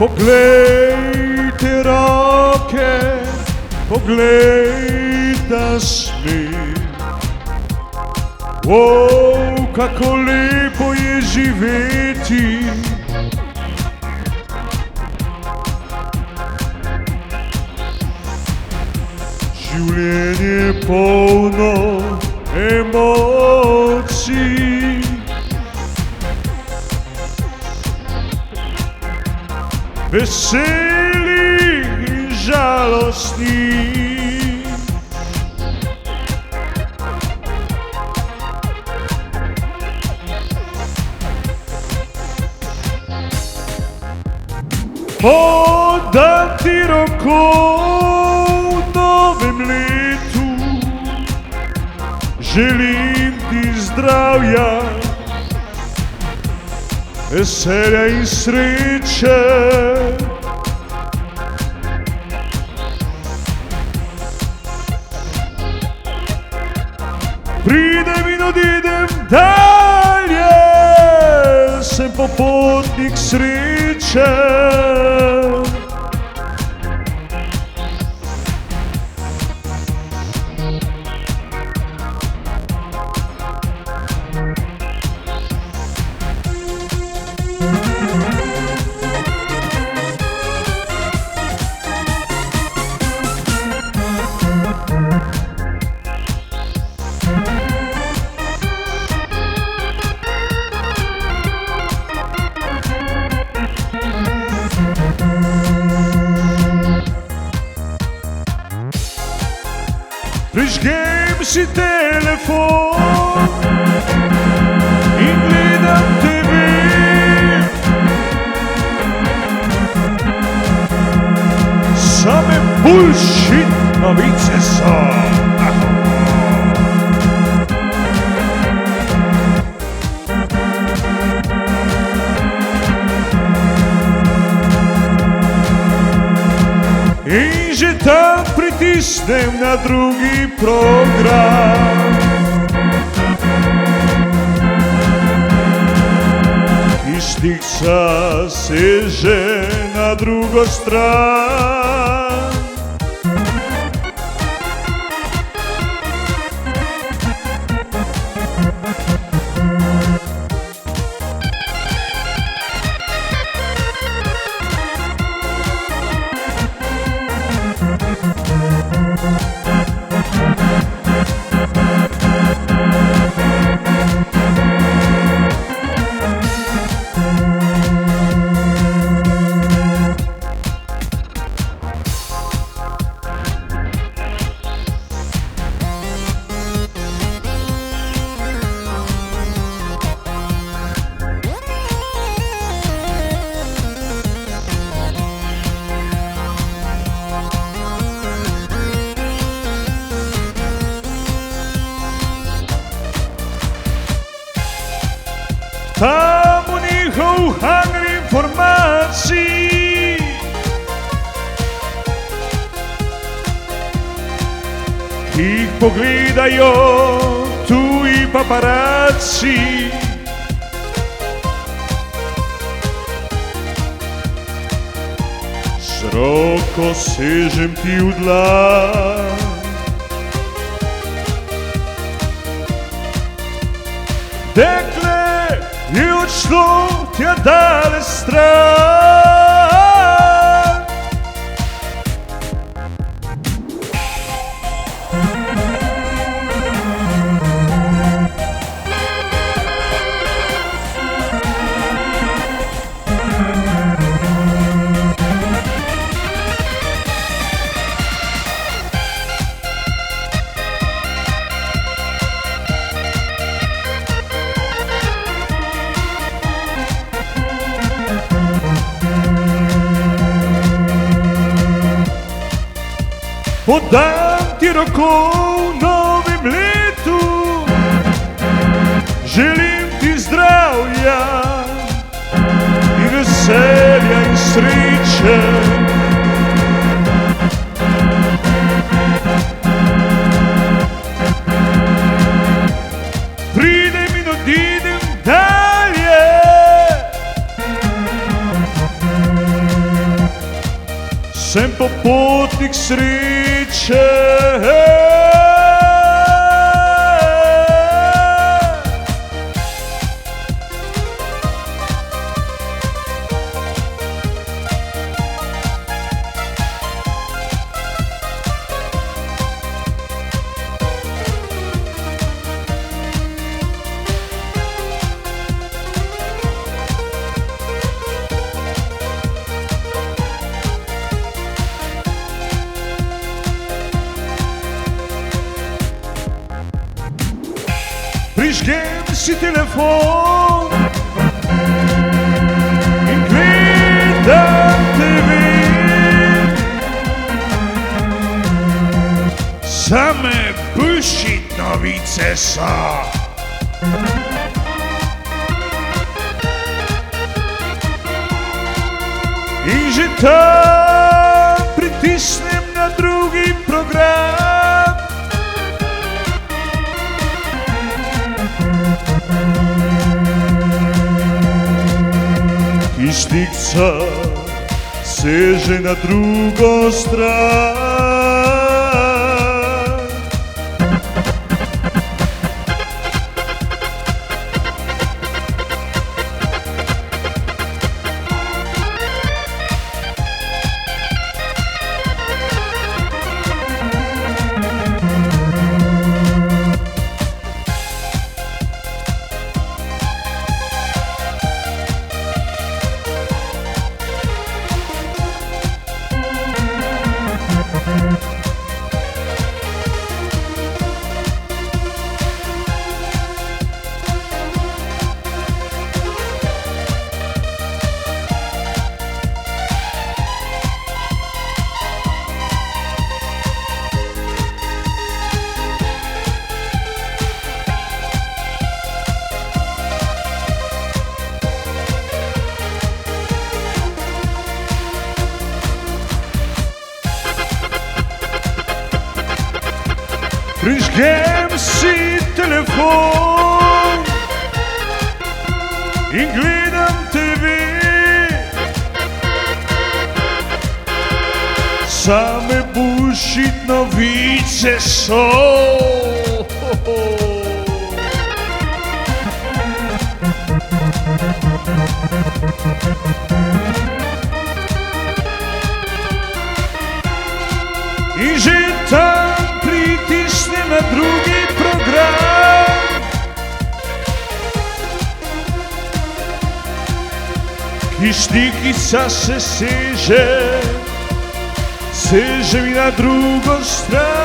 Poglejte roke, pogledaš mi. Wow, kako lepo je živeti. Življenje je polno emocij. Veselih in žalostnih. Podam ti roko v novem letu, želim ti zdravja, veselja in sreče. Pridem in odidem dalje, sem popotnik sreče. Prižgem si telefon in gledam TV. Same bullshit novice so. In že tam pritisnem na drugi program. Kistica seže na drugo stran. Tam v njihov hangar informacij ki jih pogledajo tuji paparaci. Z roko sežem ti v dlan. Dekle je odšlo tja daleč stran. Podam ti roko v novem letu, želim ti zdravja in veselja in sreče. Pri sem popotnik sreće. Prižgem si telefon in gledam TV. Same bullshit novice so. In že tam pritisnem na drugi program. Kišnica seže na drugo stran. Prižgem si telefon in gledam TV. Same bullshit novice so. In že tam pritisnem na drugi program. Kišnikica se seže mi na drugo stran.